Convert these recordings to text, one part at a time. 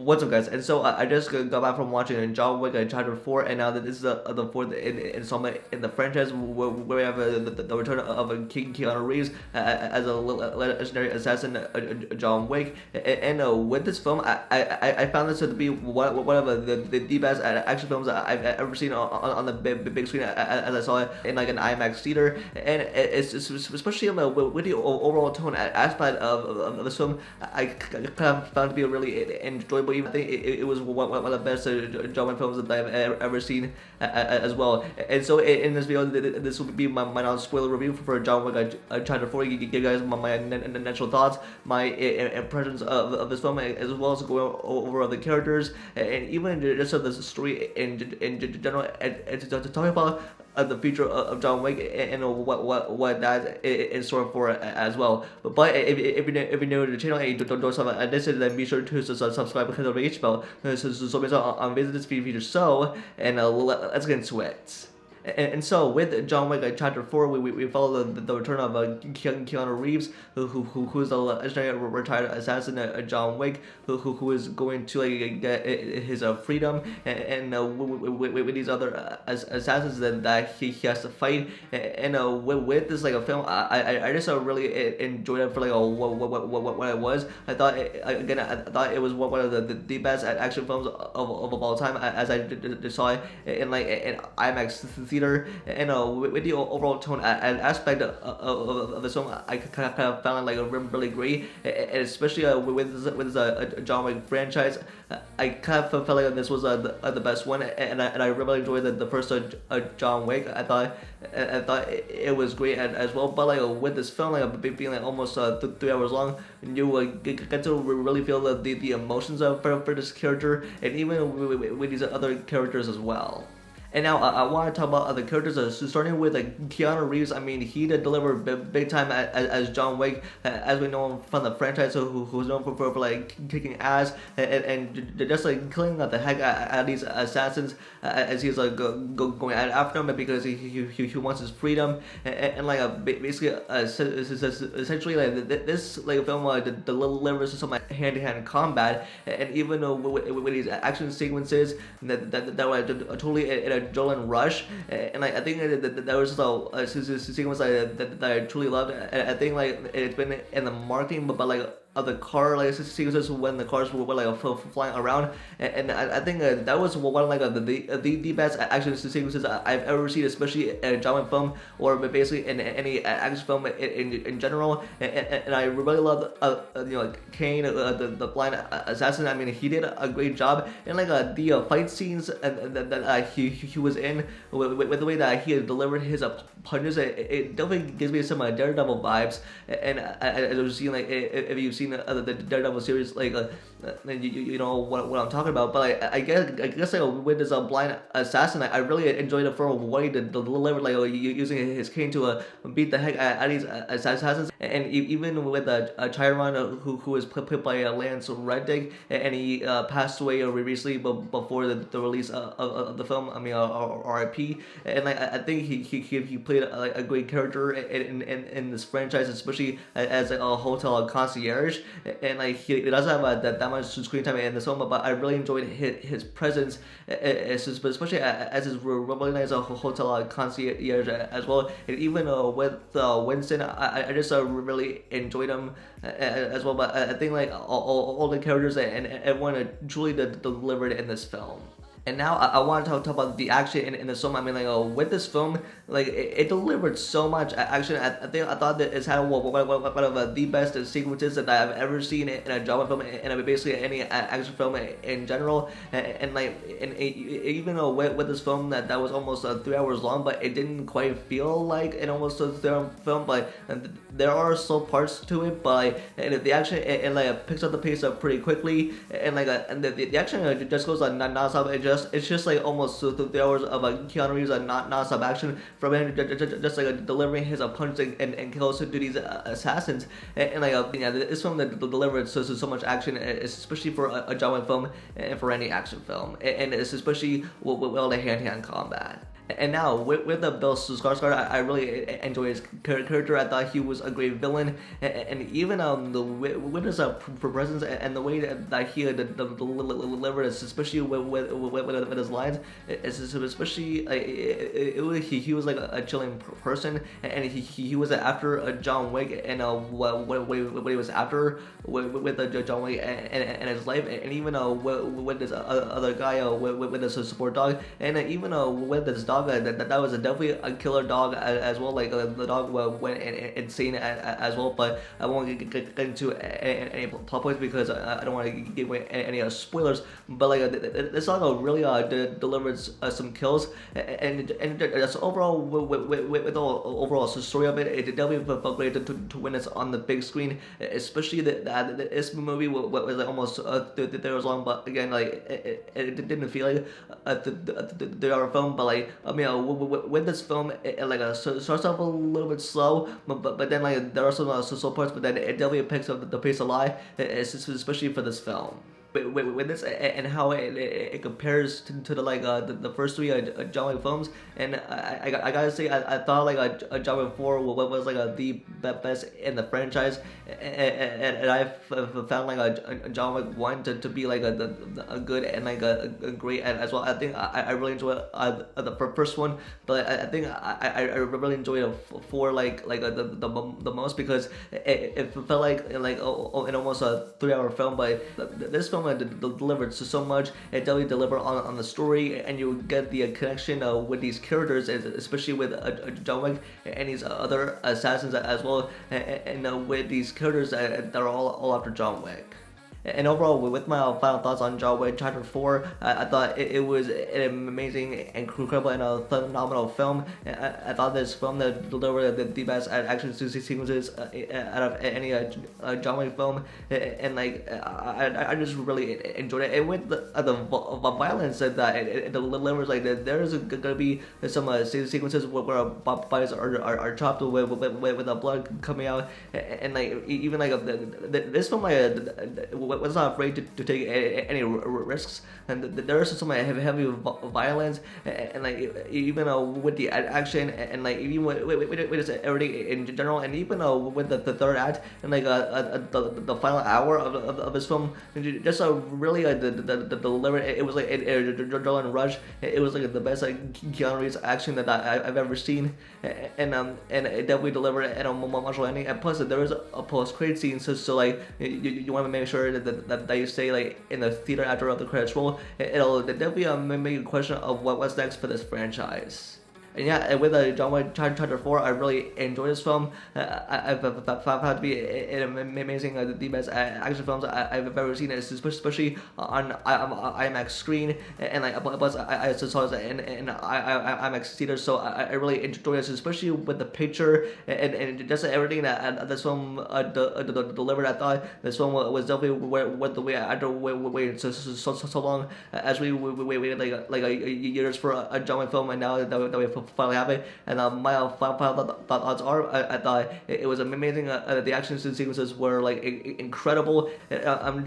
What's up, guys? And so I just got back from watching John Wick Chapter 4, and now that this is the fourth installment in the franchise where we have the return of Keanu Reeves as a legendary assassin, John Wick. And with this film, I found this to be one of the best action films I've ever seen on the big screen, as I saw it in like an IMAX theater. And it's especially with the overall tone aspect of this film, I kind of found to be really enjoyable. I think it was one of the best John Wick films that I've ever seen as well. And so in this video, this will be my non-spoiler review for John Wick Chapter 4. You give guys my initial thoughts, my impressions of this film, as well as going over the characters and even just of the story in general, and to talk about the future of John Wick and what that is in store for as well. But if you're new to the channel and you don't subscribe this, then be sure to subscribe because of the H bell. So based on visit this feature. So and let's get into it. And so with John Wick Chapter 4, we follow the return of Keanu Reeves, who is a legendary retired assassin, John Wick, who is going to like get his freedom, and with these other assassins that he has to fight. And with this like a film, I just really enjoyed it for like what it was. I thought it was one of the best action films of all time, as I saw it in like an IMAX theater. And with the overall tone and aspect of the film, I kind of found it like really great, and especially with this John Wick franchise, I kind of felt like this was the best one, and I really enjoyed the first John Wick. I thought it was great as well. But like with this film, like being like almost 3 hours long, you get to really feel the emotions for this character, and even with these other characters as well. And now I want to talk about other characters, starting with like Keanu Reeves. I mean, he did deliver big time as John Wick, as we know him from the franchise, who's known for like kicking ass and just like killing the heck out of these assassins as he's like going after them because he wants his freedom, and like basically essentially like this like film delivers some like hand-to-hand combat, and even with these action sequences that were totally in a adrenaline rush, and like I think that there was just a sequence that I truly loved, and I think like it's been in the marketing, but like of the car like sequences when the cars were like flying around, and I think that was one of like the best action sequences I've ever seen, especially in a John Wick film or basically in any action film in general. And I really love like Kane, the blind assassin. I mean, he did a great job, and like the fight scenes that he was in with the way that he had delivered his punches, it definitely gives me some Daredevil vibes. And I was seeing like if you've seen the Daredevil series, like you know what I'm talking about. But like, I guess like with this blind assassin, I really enjoyed it for what he delivered, like using his cane to beat the heck out of these assassins. And even with Chiron, who was played by Lance Reddick, and he passed away recently, but before the release of the film. I mean, R.I.P. And like I think he played like a great character in this franchise, especially as like a hotel concierge. And like he doesn't have that much screen time in this film, but I really enjoyed his presence, especially as his really nice hotel concierge as well. And even with Winston, I just really enjoyed him as well. But I think like all the characters and everyone truly delivered in this film. And now I want to talk about the action in the film. I mean, like with this film, like it delivered so much action. I thought that it's had one of the best sequences that I've ever seen in a John Wick film, and basically any action film in general. And even though with this film that was almost 3 hours long, but it didn't quite feel like an almost 3-hour film. But there are still parts to it, but and the action it like picks up the pace up pretty quickly, and like and the action just goes like non-stop. It's just like almost 3 hours of Keanu Reeves non-stop action from him just like delivering his punches and kills to these assassins, and like yeah, this film that delivered so much action, especially for a John Wick film and for any action film, and it's especially with all the hand-to-hand combat. And now with the Bill Skarsgard, I really enjoy his character. I thought he was a great villain, and even with his presence and the way that he delivered, especially with his lines, especially he was like a chilling person, and he was after John Wick, and what he was after with John Wick and his life, and even with this other guy with this support dog, and even with this dog, that was definitely a killer dog as well. Like the dog went insane as well, but I won't get into any plot points because I don't want to give away any spoilers. But like this dog really delivers some kills, and just overall with the overall story of it, it definitely felt great to witness on the big screen, especially that this movie was like almost 3 hours long. But again, like it didn't feel like a 3 hour film, but like with this film, it like starts off a little bit slow, but then like there are some slow parts, but then it definitely picks up the pace a lot, especially for this film. With this and how it compares to the first 3 John Wick films, and I gotta say I thought like a John Wick 4 was like the best in the franchise, and I found like a John Wick 1 to be like a good and like a great as well. I think I really enjoyed the first one, but I think I really enjoyed a 4 the most, because it felt like in almost a 3 hour film, but this film delivered so much. It definitely delivered on the story, and you get the connection with these characters, especially with John Wick and these other assassins as well, and with these characters that are all after John Wick. And overall, with my final thoughts on John Wick Chapter 4, I thought it was an amazing, incredible, and a phenomenal film. I thought this film that delivered the best action sequences out of any John Wick film, and like I just really enjoyed it. And with the violence that it delivers, like there's gonna be some sequences where bodies are chopped with the blood coming out, and like even like this film was not afraid to take any risks, and there is some heavy violence, and like even with the action, and like even with everything in general, and even with the third act, and like the final hour of this film, just really the delivery. It was like an adrenaline rush. It was like the best Keanu Reeves action that I've ever seen, and it definitely delivered an emotional ending. And plus there was a post-credit scene, so like you want to make sure that you stay like in the theater after the credits roll. It'll definitely make a question of what's next for this franchise. And yeah, with John Wick Chapter 4, I really enjoyed this film. I've found it to be an amazing, the best action films I've ever seen, especially on IMAX screen, and like plus I saw this in IMAX theater, so I really enjoyed this, especially with the picture and just everything that this film delivered. I thought this film was definitely worth the wait. After waiting so long, as we waited like years for a John Wick film, and now that we finally have it. And my final thoughts are, I thought it was amazing. The action sequences were like incredible. I'm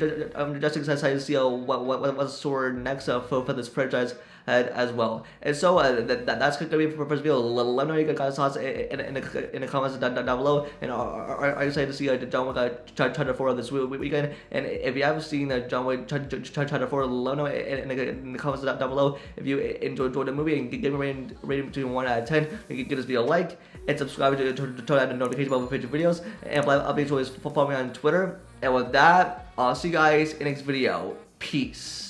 just excited to see what's next for this franchise as well. And so that's going to be for the first video. Let me know your guys' thoughts in the comments down below. And are you excited to see John Wick Chapter 4 this weekend? And if you haven't seen John Wick Chapter 4, let me know in the comments down below. If you enjoyed the movie, and give me a rating between 1 out of 10, you can give this video a like and subscribe to turn on the notification bell for future videos. And for live updates, always follow me on Twitter. And with that, I'll see you guys in the next video. Peace.